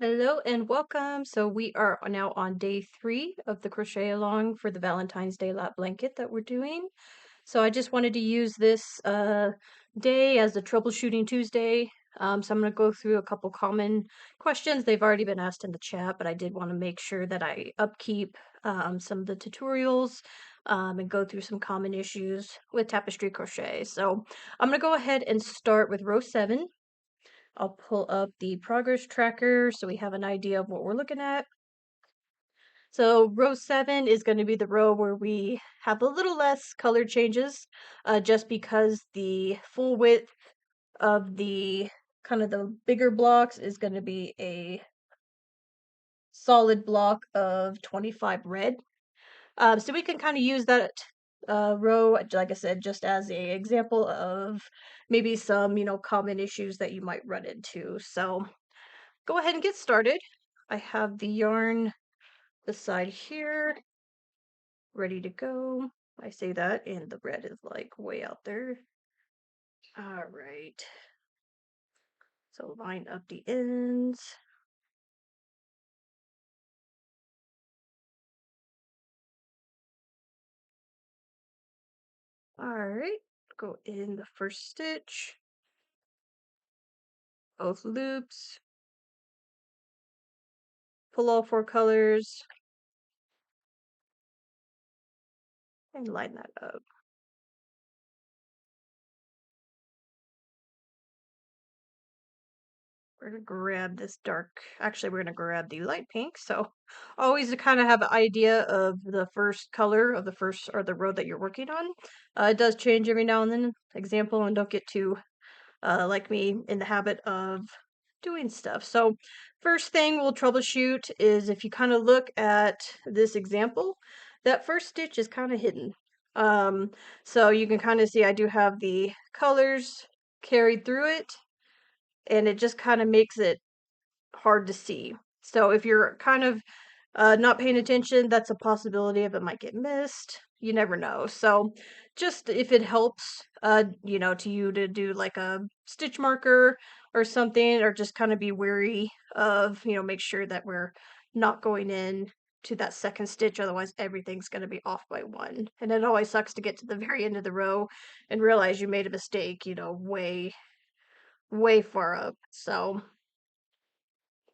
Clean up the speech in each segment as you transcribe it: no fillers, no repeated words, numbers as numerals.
Hello and welcome. So we are now on day 3 of the crochet along for the Valentine's Day lap blanket that we're doing. So I just wanted to use this day as the Troubleshooting Tuesday. So I'm going to go through a couple common questions. They've already been asked in the chat, but I did want to make sure that I upkeep some of the tutorials and go through some common issues with Tapestry Crochet. So I'm going to go ahead and start with row 7. I'll pull up the progress tracker so we have an idea of what we're looking at. So row 7 is going to be the row where we have a little less color changes, just because the full width of the kind of the bigger blocks is going to be a solid block of 25 red. So we can kind of use that row, like I said, just as a example of maybe some, common issues that you might run into. So go ahead and get started. I have the yarn beside here, ready to go. I say that, and the red is like way out there. All right. So line up the ends. All right. Go in the first stitch, both loops, pull all 4 colors, and line that up. We're gonna grab this dark, actually we're gonna grab the light pink, so always to kind of have an idea of the first color of the first or the row that you're working on. It does change every now and then, example, and don't get too like me in the habit of doing stuff. So first thing we'll troubleshoot is if you kind of look at this example, that first stitch is kind of hidden. So you can kind of see I do have the colors carried through it, and it just kind of makes it hard to see. So if you're kind of not paying attention, that's a possibility of it might get missed. You never know. So just if it helps, to you to do like a stitch marker or something, or just kind of be wary of, make sure that we're not going in to that second stitch. Otherwise, everything's going to be off by 1. And it always sucks to get to the very end of the row and realize you made a mistake, way, way far up. So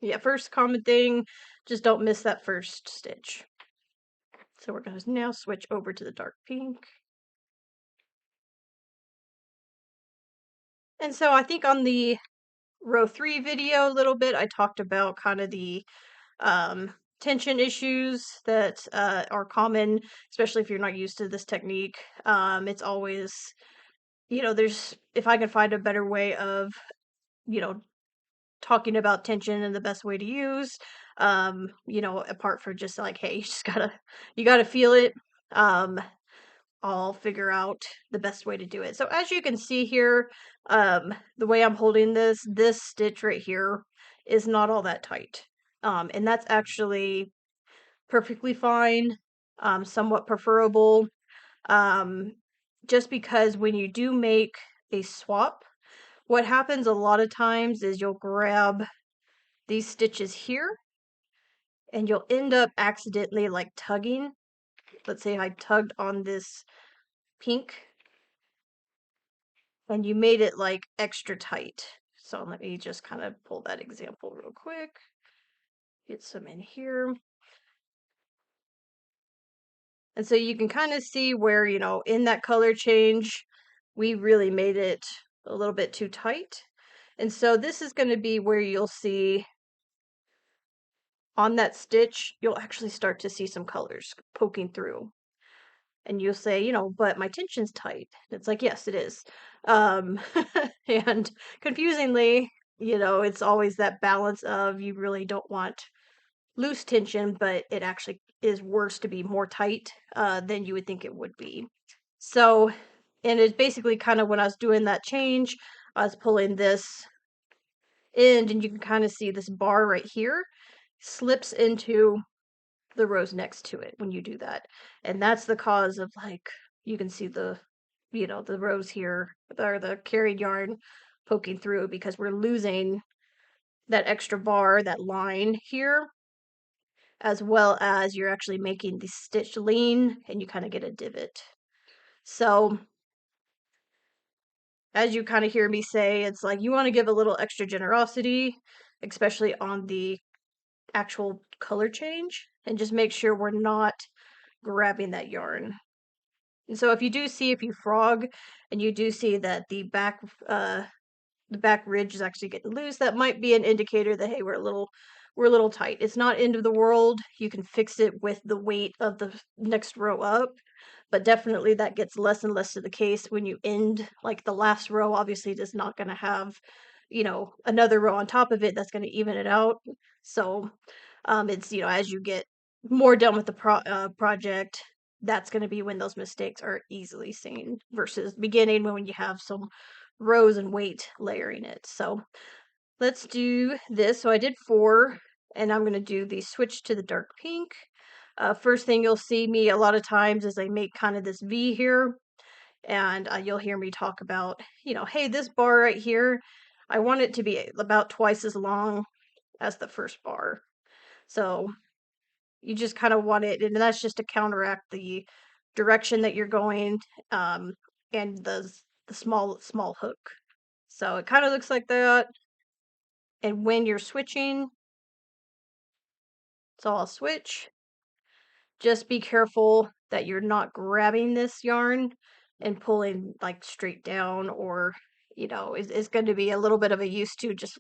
yeah, first common thing, just don't miss that first stitch. So we're going to now switch over to the dark pink. And so I think on the row 3 video a little bit, I talked about kind of the tension issues that are common, especially if you're not used to this technique. It's always, there's, if I can find a better way of, you know, talking about tension and the best way to use, apart from just like, hey, you gotta feel it. I'll figure out the best way to do it. So as you can see here, the way I'm holding this stitch right here is not all that tight. And that's actually perfectly fine, somewhat preferable. Um, just because when you do make a swap, what happens a lot of times is you'll grab these stitches here and you'll end up accidentally like tugging. Let's say I tugged on this pink and you made it like extra tight. So let me just kind of pull that example real quick. Get some in here. And so you can kind of see where, in that color change, we really made it a little bit too tight. And so this is going to be where you'll see on that stitch, you'll actually start to see some colors poking through. And you'll say, but my tension's tight. It's like, yes, it is. And confusingly, it's always that balance of you really don't want loose tension, but it actually is worse to be more tight than you would think it would be. So, and it's basically kind of when I was doing that change, I was pulling this end, and you can kind of see this bar right here slips into the rows next to it when you do that. And that's the cause of, like, you can see the rows here, or the carried yarn poking through, because we're losing that extra bar, that line here, as well as you're actually making the stitch lean and you kind of get a divot. So as you kind of hear me say, it's like you want to give a little extra generosity, especially on the actual color change, and just make sure we're not grabbing that yarn. And so if you do see, if you frog and you do see that the back ridge is actually getting loose, that might be an indicator that hey, we're a little tight. It's not end of the world. You can fix it with the weight of the next row up, but definitely that gets less and less to the case when you end. Like the last row obviously is not going to have, you know, another row on top of it that's going to even it out. So it's, you know, as you get more done with the project, that's going to be when those mistakes are easily seen versus beginning when you have some rows and weight layering it. So let's do this. So I did 4, and I'm going to do the switch to the dark pink. First thing you'll see me a lot of times is I make kind of this V here, and you'll hear me talk about, you know, hey, this bar right here, I want it to be about twice as long as the first bar. So you just kind of want it, and that's just to counteract the direction that you're going, um, and the small hook. So it kind of looks like that. And when you're switching, so I'll switch. Just be careful that you're not grabbing this yarn and pulling like straight down, or, you know, it's going to be a little bit of a use to just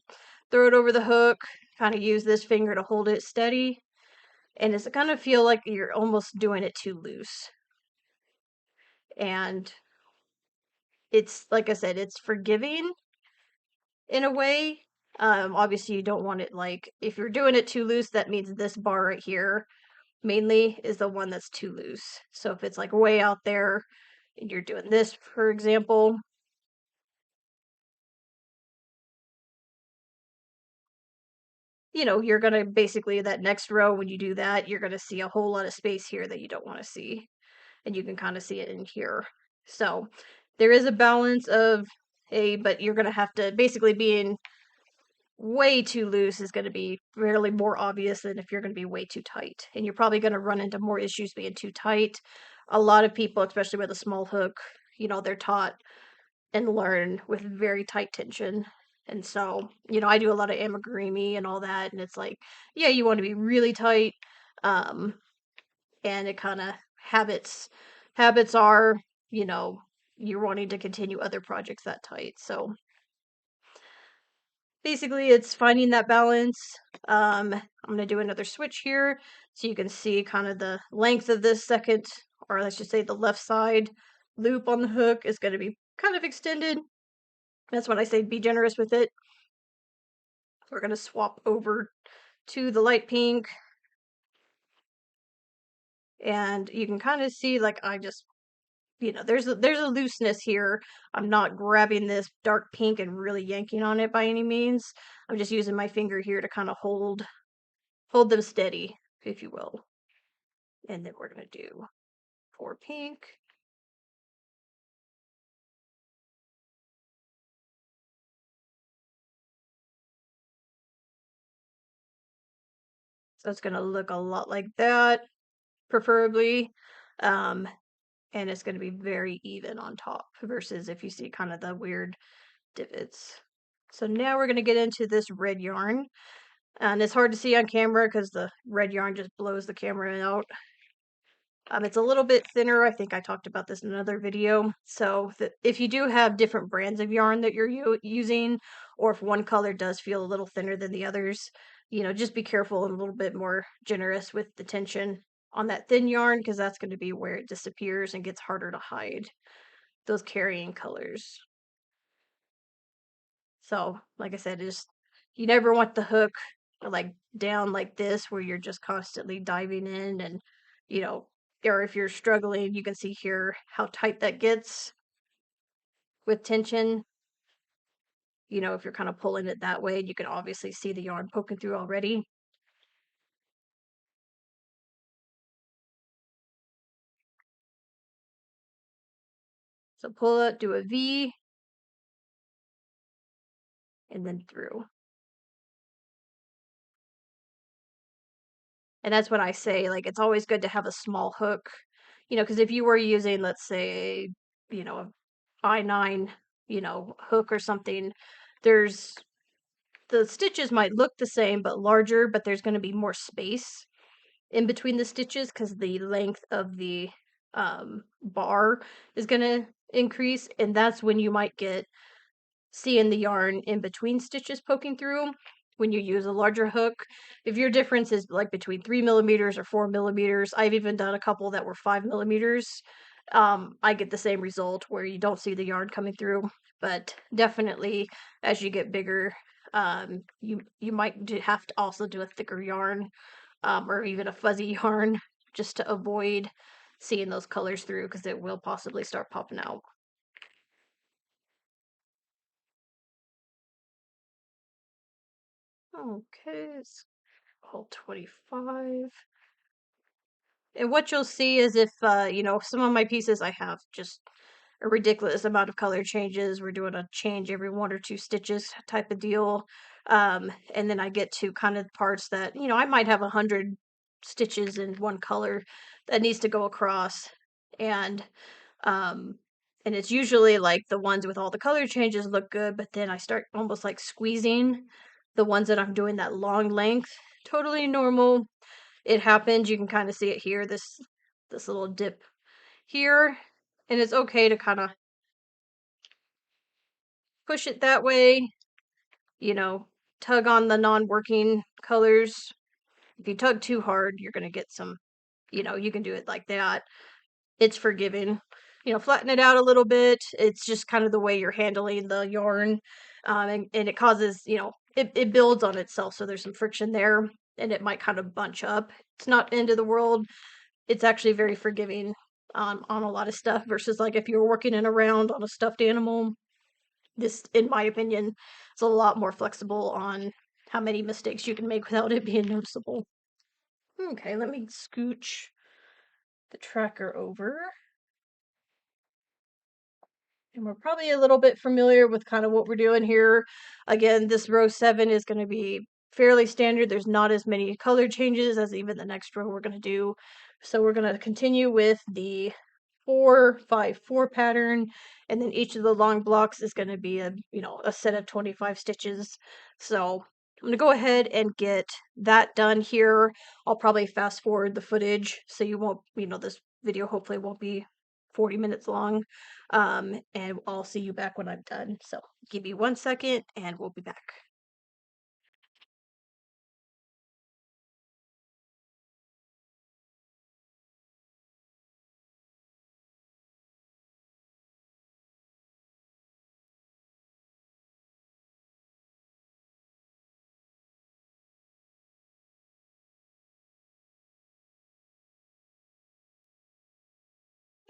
throw it over the hook, kind of use this finger to hold it steady. And it's going to feel like you're almost doing it too loose. And it's, like I said, it's forgiving in a way. Obviously, you don't want it like, if you're doing it too loose, that means this bar right here mainly is the one that's too loose. So if it's like way out there and you're doing this, for example, you know, you're going to basically, that next row, when you do that, you're going to see a whole lot of space here that you don't want to see. And you can kind of see it in here. So there is a balance of but you're going to have to basically being way too loose is going to be really more obvious than if you're going to be way too tight. And you're probably going to run into more issues being too tight. A lot of people, especially with a small hook, you know, they're taught and learn with very tight tension. And so, you know, I do a lot of amigurumi and all that, and it's like, yeah, you want to be really tight. Um, and it kind of habits are, you know, you're wanting to continue other projects that tight. So basically it's finding that balance. I'm going to do another switch here so you can see kind of the length of this second, or let's just say the left side loop on the hook is going to be kind of extended. That's when I say be generous with it. We're going to swap over to the light pink, and you can kind of see, like, I just, you know, there's a looseness here. I'm not grabbing this dark pink and really yanking on it by any means. I'm just using my finger here to kind of hold them steady, if you will. And then we're going to do 4 pink. So it's going to look a lot like that, preferably. Um, and it's going to be very even on top versus if you see kind of the weird divots. So now we're going to get into this red yarn. And it's hard to see on camera because the red yarn just blows the camera out. It's a little bit thinner. I think I talked about this in another video. So if you do have different brands of yarn that you're using, or if one color does feel a little thinner than the others, you know, just be careful and a little bit more generous with the tension on that thin yarn, because that's going to be where it disappears and gets harder to hide those carrying colors. So, like I said, just you never want the hook like down like this where you're just constantly diving in, and you know, or if you're struggling, you can see here how tight that gets with tension. You know, if you're kind of pulling it that way, you can obviously see the yarn poking through already. So pull it, do a V, and then through. And that's when I say, like, it's always good to have a small hook, because if you were using, let's say, a I9, hook or something, there's the stitches might look the same but larger, but there's going to be more space in between the stitches because the length of the bar is going to increase, and that's when you might get seeing the yarn in between stitches poking through when you use a larger hook. If your difference is like between 3 millimeters or 4 millimeters, I've even done a couple that were 5 millimeters. I get the same result where you don't see the yarn coming through, but definitely as you get bigger, you might have to also do a thicker yarn, or even a fuzzy yarn, just to avoid seeing those colors through because it will possibly start popping out. Okay, it's all 25. And what you'll see is if, some of my pieces I have just a ridiculous amount of color changes. We're doing a change every 1 or 2 stitches type of deal. And then I get to kind of parts that, I might have 100 stitches in one color that needs to go across. And, um, and it's usually like the ones with all the color changes look good, but then I start almost like squeezing the ones that I'm doing that long length. Totally normal. It happens. You can kind of see it here, this little dip here, and it's okay to kind of push it that way, you know, tug on the non-working colors. If you tug too hard, you're going to get some, you can do it like that. It's forgiving. Flatten it out a little bit. It's just kind of the way you're handling the yarn. And it causes, it builds on itself. So there's some friction there and it might kind of bunch up. It's not end of the world. It's actually very forgiving on a lot of stuff versus like if you're working in a round on a stuffed animal. This, in my opinion, is a lot more flexible on how many mistakes you can make without it being noticeable. Okay, let me scooch the tracker over. And we're probably a little bit familiar with kind of what we're doing here. Again, this row 7 is going to be fairly standard. There's not as many color changes as even the next row we're going to do. So we're going to continue with the 4-5-4 pattern, and then each of the long blocks is going to be a set of 25 stitches. So I'm going to go ahead and get that done here. I'll probably fast forward the footage so you won't, this video hopefully won't be 40 minutes long. And I'll see you back when I'm done. So give me 1 second and we'll be back.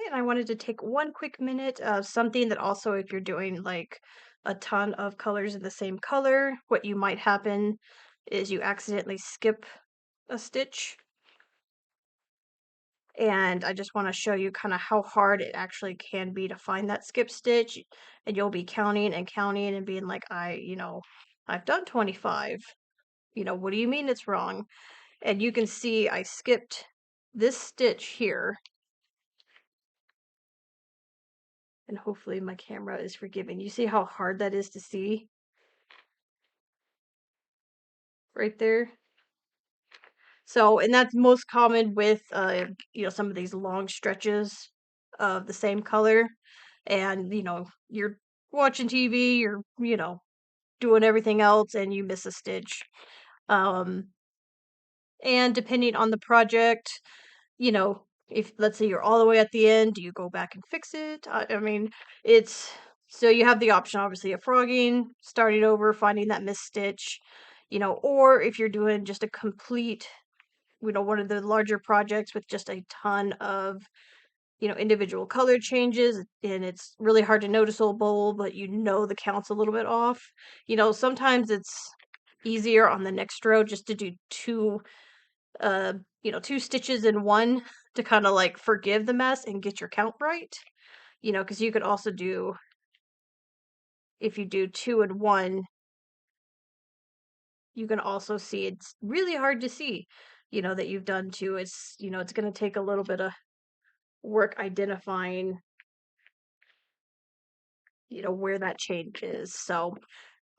And I wanted to take one quick minute of something that also, if you're doing like a ton of colors in the same color, what you might happen is you accidentally skip a stitch. And I just want to show you kind of how hard it actually can be to find that skip stitch. And you'll be counting and counting and being like, I've done 25. What do you mean it's wrong? And you can see I skipped this stitch here. And hopefully my camera is forgiving. You see how hard that is to see? Right there. So, and that's most common with, some of these long stretches of the same color. And, you're watching TV, you're, doing everything else, and you miss a stitch. Um, and depending on the project, if let's say you're all the way at the end, do you go back and fix it? I mean, it's so you have the option, obviously, of frogging, starting over, finding that missed stitch, or if you're doing just a complete, one of the larger projects with just a ton of, individual color changes, and it's really hard to noticeable, but the count's a little bit off. Sometimes it's easier on the next row just to do uh, 2 stitches in one to kind of like forgive the mess and get your count right. Because you could also do, if you do 2 in one, you can also see it's really hard to see that you've done too. It's going to take a little bit of work identifying, where that change is. So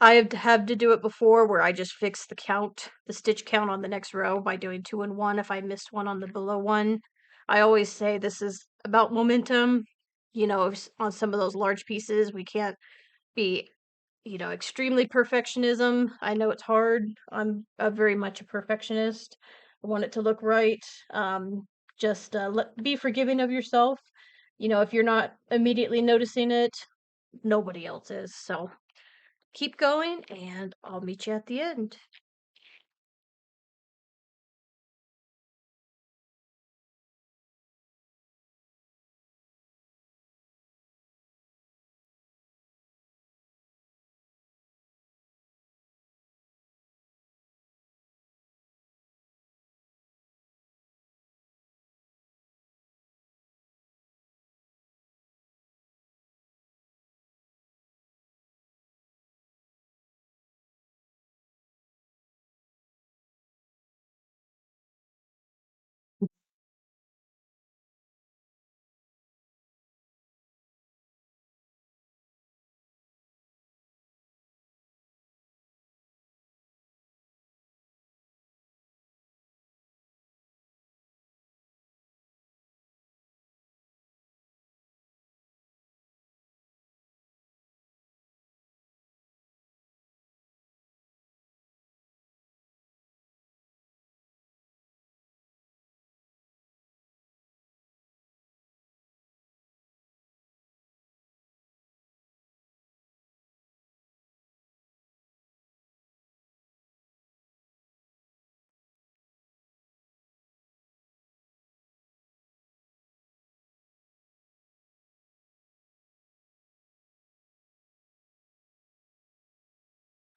I have had to do it before where I just fix the stitch count on the next row by doing 2 and 1 if I missed one on the below one. I always say this is about momentum. On some of those large pieces, we can't be, extremely perfectionism. I know it's hard. I'm very much a perfectionist. I want it to look right. Just be forgiving of yourself. If you're not immediately noticing it, nobody else is. So keep going, and I'll meet you at the end.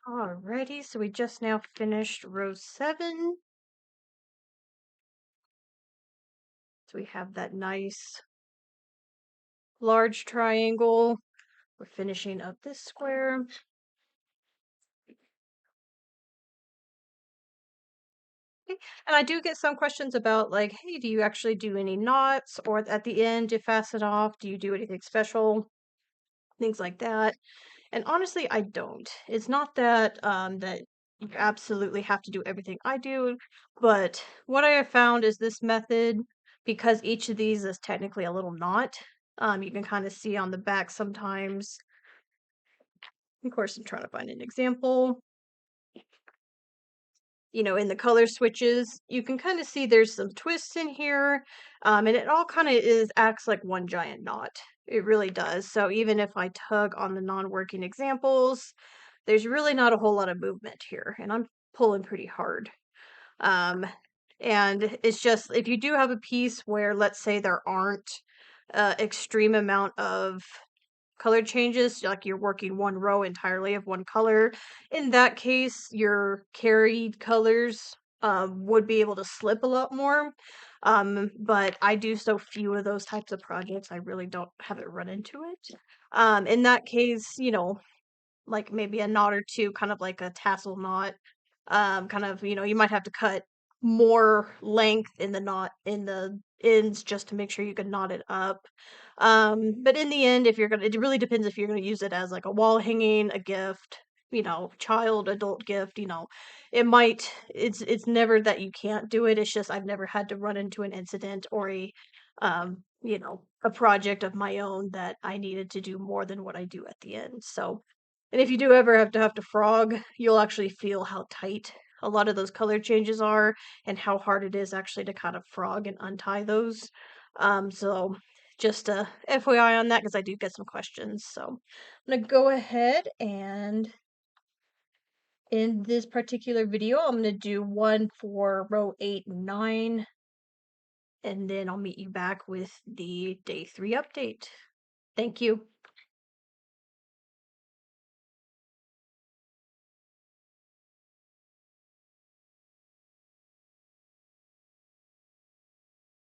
Alrighty, so we just now finished row 7. So we have that nice large triangle. We're finishing up this square. Okay, and I do get some questions about like, hey, do you actually do any knots, or at the end to fasten off? Do you do anything special? Things like that. And honestly, I don't. It's not that you absolutely have to do everything I do, but what I have found is this method, because each of these is technically a little knot, you can kind of see on the back sometimes. Of course, I'm trying to find an example. In the color switches, you can kind of see there's some twists in here, and it all kind of acts like one giant knot. It really does. So even if I tug on the non-working examples, there's really not a whole lot of movement here, and I'm pulling pretty hard. Um, and it's just if you do have a piece where, let's say, there aren't extreme amount of color changes, like you're working one row entirely of one color. In that case, your carried colors would be able to slip a lot more. But I do so few of those types of projects, I really don't have it run into it. In that case, like maybe a knot or two, kind of like a tassel knot. Kind of, you might have to cut more length in the knot in the ends just to make sure you can knot it up. But in the end, it really depends if you're gonna use it as like a wall hanging, a gift, child, adult gift, it's never that you can't do it. It's just I've never had to run into an incident or a project of my own that I needed to do more than what I do at the end. So, and if you do ever have to frog, you'll actually feel how tight a lot of those color changes are and how hard it is actually to kind of frog and untie those. So just a FYI on that because I do get some questions. So I'm gonna go ahead and in this particular video, I'm gonna do one for row 8 and 9, and then I'll meet you back with the day 3 update. Thank you.